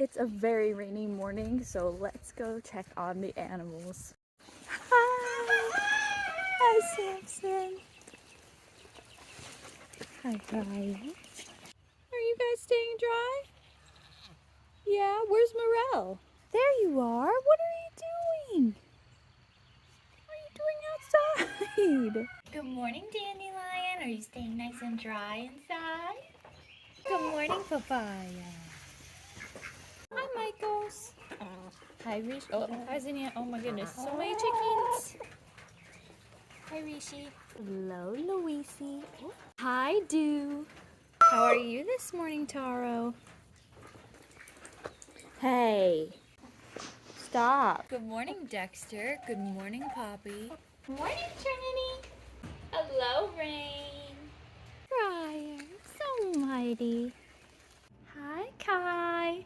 It's a very rainy morning, so let's go check on the animals. Hi! Hi, Sampson. Hi, Briar. Are you guys staying dry? Yeah, where's Morel? There you are. What are you doing? What are you doing outside? Good morning, Dandelion. Are you staying nice and dry inside? Good morning, Papaya. Hi, Mycos. Hi, Reishi. Oh, hi, Zinnia. Oh my goodness, so many chickens. Hi, Reishi. Hello, Louisie. Hi, Dew. How are you this morning, Taro? Hey, stop. Good morning, Dexter. Good morning, Poppy. Good morning, Trinity. Hello, Rain. Briar, so mighty. Hi, Kai.